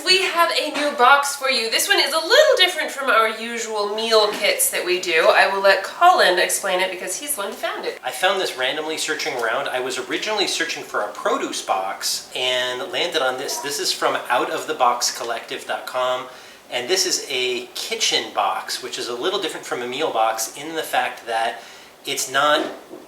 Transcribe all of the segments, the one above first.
friends, we have a new box for you. This one is a little different from our usual meal kits that we do. I will let Colin explain it because he's the one who found it. I found this randomly searching around. I was originally searching for a produce box and landed on this. This is from outoftheboxcollective.com, and this is a kitchen box, which is a little different from a meal box in the fact that it's not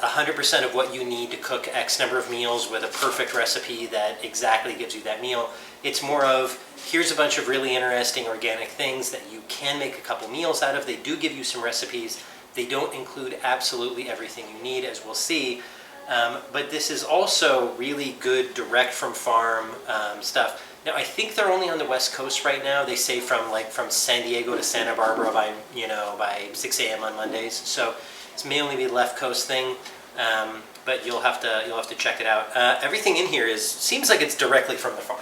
100% of what you need to cook X number of meals with a perfect recipe that exactly gives you that meal. It's more of, here's a bunch of really interesting organic things that you can make a couple meals out of. They do give you some recipes. They don't include absolutely everything you need, as we'll see. But this is also really good direct from farm stuff. Now, I think they're only on the West Coast right now. They say from San Diego to Santa Barbara by 6 a.m. on Mondays. So this may only be a left coast thing, but you'll have to check it out. Everything in here seems like it's directly from the farm.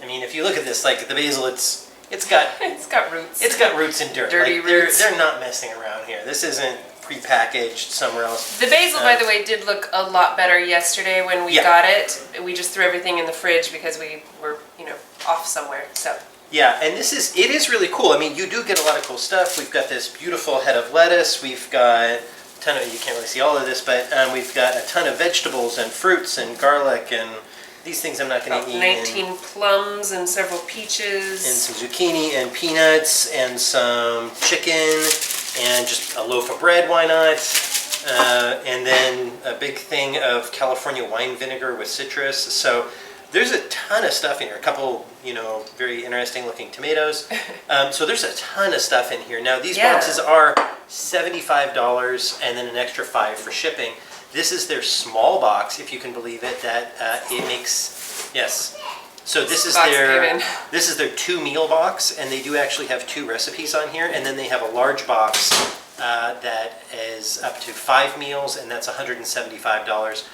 I mean, if you look at this, like the basil, it's got roots. It's got roots in dirt. Dirty roots. They're not messing around here. This isn't prepackaged somewhere else. The basil, by the way, did look a lot better yesterday when we got it. We just threw everything in the fridge because we were, off somewhere. So. Yeah, and it is really cool. I mean, you do get a lot of cool stuff. We've got this beautiful head of lettuce. We've got a ton of, you can't really see all of this, but we've got a ton of vegetables and fruits and garlic and these things I'm not going to eat. 19 plums and several peaches. And some zucchini and peanuts and some chicken and just a loaf of bread, why not? And then a big thing of California wine vinegar with citrus. So there's a ton of stuff in here. A couple, very interesting looking tomatoes. So there's a ton of stuff in here. Now these boxes are $75 and then an extra $5 for shipping. This is their small box, if you can believe it, that it makes, yes. So this is their 2 meal box, and they do actually have 2 recipes on here, and then they have a large box that is up to 5 meals, and that's $175.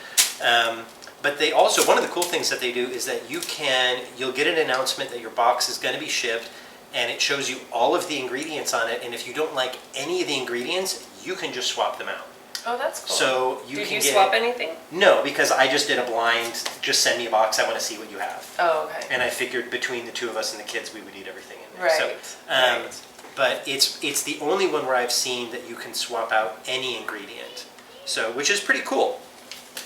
But they also, one of the cool things that they do is that you'll get an announcement that your box is going to be shipped, and it shows you all of the ingredients on it, and if you don't like any of the ingredients, you can just swap them out. Oh, that's cool. So Did you swap anything? No, because I just did a blind, just send me a box, I want to see what you have. Oh, okay. And I figured between the 2 of us and the kids, we would eat everything in there. Right. So, but it's the only one where I've seen that you can swap out any ingredient. So, which is pretty cool.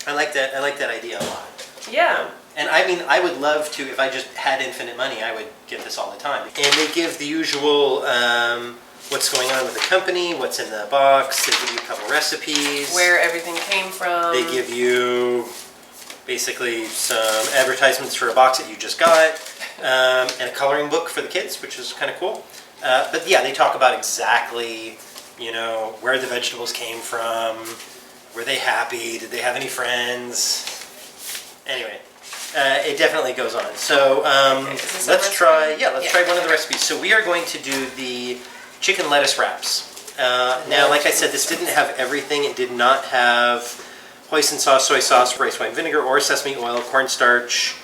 I like that idea a lot. Yeah. And I mean, I would love to, if I just had infinite money, I would get this all the time. And they give the usual, what's going on with the company, what's in the box, they give you a couple recipes. Where everything came from. They give you basically some advertisements for a box that you just got, and a coloring book for the kids, which is kind of cool. But yeah, they talk about exactly, where the vegetables came from, were they happy, did they have any friends? Anyway, it definitely goes on. So let's try one of the recipes. So we are going to do the chicken lettuce wraps. Now, like I said, this didn't have everything. It did not have hoisin sauce, soy sauce, rice wine vinegar, or sesame oil, cornstarch,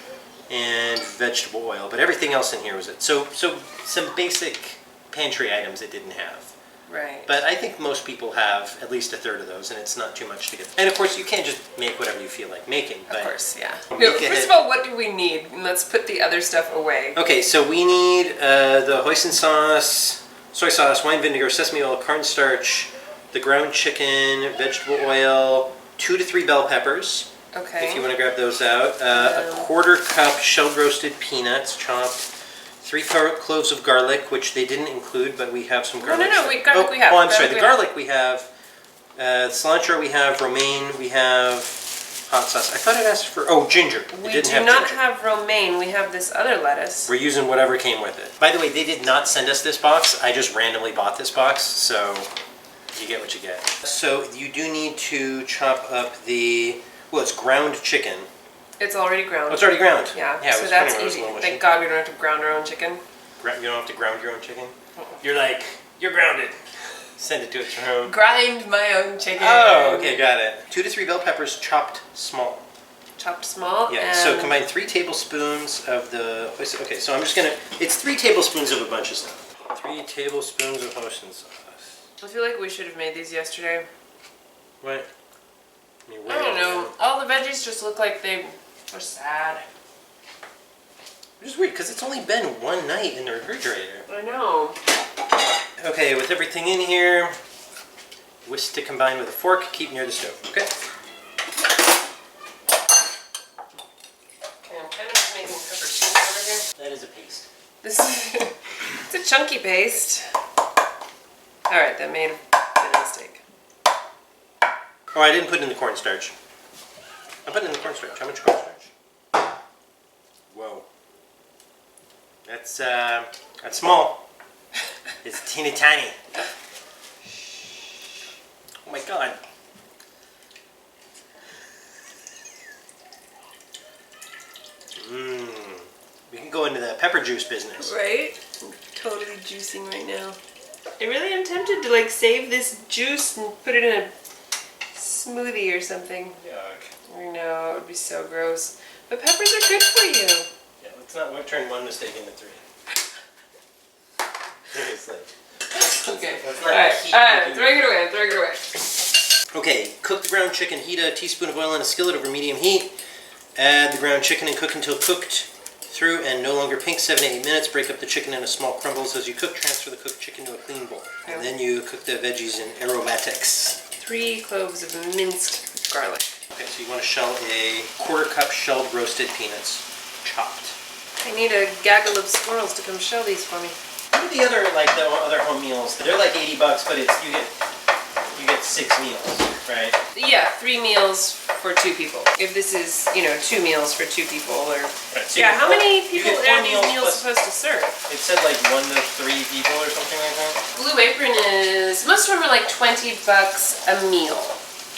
and vegetable oil. But everything else in here was it. So some basic pantry items it didn't have. Right. But I think most people have at least a third of those, and it's not too much to get. And of course, you can't just make whatever you feel like making. Of course, yeah. No, first of all, what do we need? And let's put the other stuff away. Okay, so we need the hoisin sauce, soy sauce, wine vinegar, sesame oil, cornstarch, the ground chicken, vegetable oil, 2 to 3 bell peppers. Okay. If you want to grab those out. A 1/4 cup shelled roasted peanuts, chopped. 3 cloves of garlic, which they didn't include, but we have some garlic. No, garlic we have. Oh, I'm sorry. The garlic we have. Cilantro we have. Romaine we have. Hot sauce. I thought it asked for, ginger. We do not have romaine. We have this other lettuce. We're using whatever came with it. By the way, they did not send us this box. I just randomly bought this box, so you get what you get. So you do need to chop up it's ground chicken. It's already ground. Oh, it's already ground. Yeah, so that's easy. Thank God we don't have to ground our own chicken. You don't have to ground your own chicken? You're grounded. Send it to its home. Grind my own chicken. Oh, okay, got it. 2 to 3 bell peppers chopped small. Chopped small? Yeah, so combine 3 tablespoons of the... Okay, so I'm just going to... It's 3 tablespoons of a bunch of stuff. 3 tablespoons of hoisin sauce. I feel like we should have made these yesterday. What? I don't know. All the veggies just look like they were sad. Which is weird because it's only been one night in the refrigerator. I know. Okay, with everything in here, whisk to combine with a fork, keep near the stove. Okay. Okay, I'm kind of just making pepper soup over here. That is a paste. This is it's a chunky paste. All right, that made a mistake. Oh, I didn't put in the cornstarch. I'm putting in the cornstarch. How much cornstarch? Whoa. That's small. It's teeny tiny. Oh my god. Mmm. We can go into the pepper juice business. Right? I'm totally juicing right now. I really am tempted to like save this juice and put it in a smoothie or something. Yuck. I know, it would be so gross. But peppers are good for you. Yeah, let's not turn one mistake into three. Seriously. Okay. Let's not Alright, keep throwing it away, I'm throwing it away. Okay, cook the ground chicken. Heat a teaspoon of oil in a skillet over medium heat. Add the ground chicken and cook until cooked through and no longer pink, 7 to 8 minutes. Break up the chicken into small crumbles. As you cook, transfer the cooked chicken to a clean bowl. Okay. And then you cook the veggies in aromatics. 3 cloves of minced garlic. Okay, so you want to shell a 1/4 cup shelled roasted peanuts, chopped. I need a gaggle of squirrels to come shell these for me. What are the other home meals? They're like $80, but you get 6 meals, right? Yeah, 3 meals for 2 people. If this is, 2 meals for 2 people, or Right, so yeah, how many you people get 4 are these meals plus- supposed to serve? It said like 1 to 3 people or something like that. Blue Apron is most of them are like $20 a meal.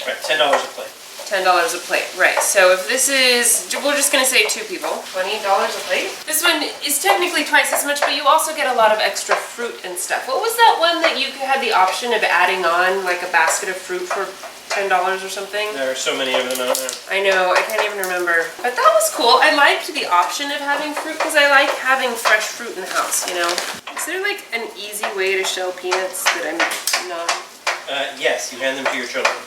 Right, $10 a plate. $10 a plate, right. So if this is, we're just gonna say 2 people, $20 a plate. This one is technically twice as much, but you also get a lot of extra fruit and stuff. What was that one that you had the option of adding on, like a basket of fruit for $10 or something? There are so many of them out there. I know, I can't even remember. But that was cool. I liked the option of having fruit because I like having fresh fruit in the house, Is there like an easy way to shell peanuts that I'm not? Yes, you hand them to your children.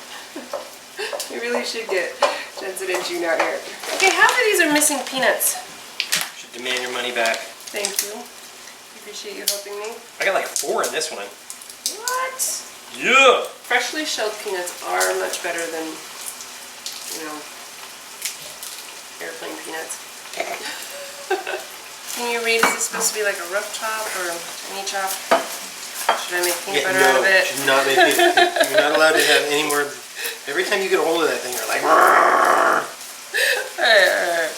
We really should get Jensen and June out here. Okay, half of these are missing peanuts. Should demand your money back. Thank you. Appreciate you helping me. I got like 4 in this one. What? Yeah. Freshly shelled peanuts are much better than, airplane peanuts. Can you read, is this supposed to be like a rough chop or a tiny chop? Should I make peanut butter out of it? Do not make it. You're not allowed to have any more. Every time you get a hold of that thing, you're like, "Rrrr." Alright.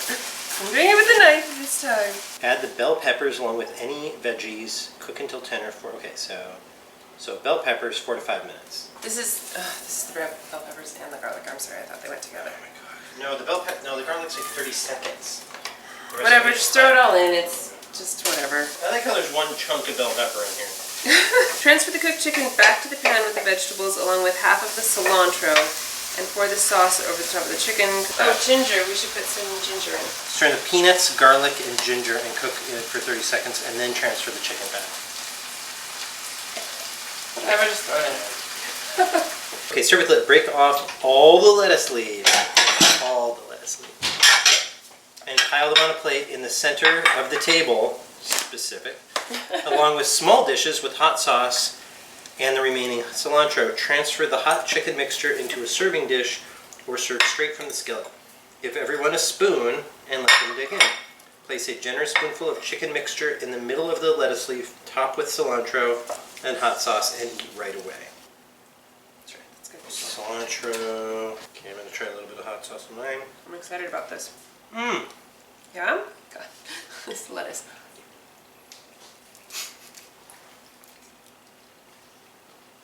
I'm doing it with a knife this time. Add the bell peppers along with any veggies. Cook until 10 or 4. Okay, so bell peppers 4 to 5 minutes. This is the bell peppers and the garlic. I'm sorry, I thought they went together. Oh my god. No, the garlic's like 30 seconds. The rest Whatever, of it's just throw it all in. It's just whatever. I like how there's 1 chunk of bell pepper in here. Transfer the cooked chicken back to the pan with the vegetables along with half of the cilantro and pour the sauce over the top of the chicken. Oh, ginger. We should put some ginger in. Stir the peanuts, garlic, and ginger and cook it for 30 seconds and then transfer the chicken back. Whatever, just throw it in. Okay, serve with lid. Break off all the lettuce leaves. All the lettuce leaves. And pile them on a plate in the center of the table, specific, along with small dishes with hot sauce and the remaining cilantro. Transfer the hot chicken mixture into a serving dish or serve straight from the skillet. Give everyone a spoon and let them dig in. Place a generous spoonful of chicken mixture in the middle of the lettuce leaf, top with cilantro and hot sauce, and eat right away. That's right, that's good. Cilantro. Okay, I'm going to try a little bit of hot sauce on mine. I'm excited about this. Mmm. Yeah? God. This lettuce.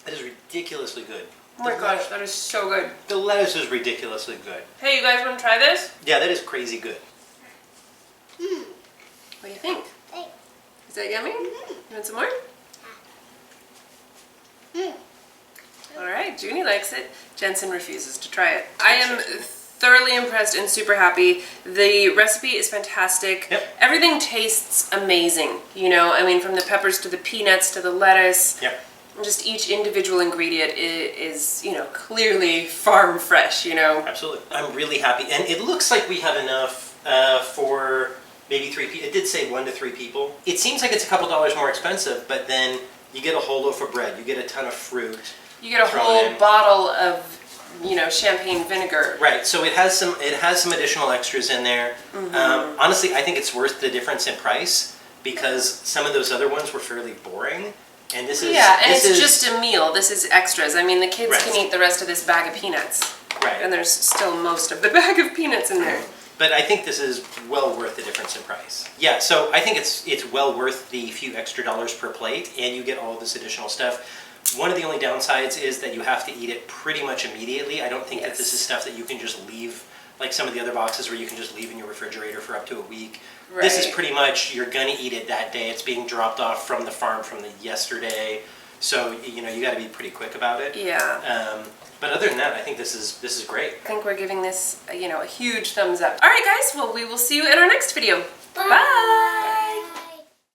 That is ridiculously good. Oh my gosh, that is so good. The lettuce is ridiculously good. Hey, you guys want to try this? Yeah, that is crazy good. What do you think? Is that yummy? You want some more? Alright, Junie likes it. Jensen refuses to try it. I am thoroughly impressed and super happy. The recipe is fantastic. Yep. Everything tastes amazing. From the peppers to the peanuts to the lettuce. Yep. Just each individual ingredient is clearly farm fresh, Absolutely. I'm really happy. And it looks like we have enough for maybe 3 people. It did say 1 to 3 people. It seems like it's a couple dollars more expensive, but then you get a whole loaf of bread. You get a ton of fruit. You get a thrown whole in. bottle of, you know, champagne vinegar. Right, so it has some additional extras in there. Honestly, I think it's worth the difference in price because some of those other ones were fairly boring, and this is just a meal. This is extras. I mean, the kids Right. can eat the rest of this bag of peanuts, right. and there's still most of the bag of peanuts in there. But I think this is well worth the difference in price. Yeah, so I think it's well worth the few extra dollars per plate, and you get all this additional stuff. One of the only downsides is that you have to eat it pretty much immediately. I don't think that this is stuff that you can just leave, like some of the other boxes where you can just leave in your refrigerator for up to a week. Right. This is pretty much, you're gonna eat it that day. It's being dropped off from the farm from the yesterday. So, you know, you gotta be pretty quick about it. Yeah. But other than that, I think this is great. I think we're giving this, you know, a huge thumbs up. All right, guys. Well, we will see you in our next video. Bye.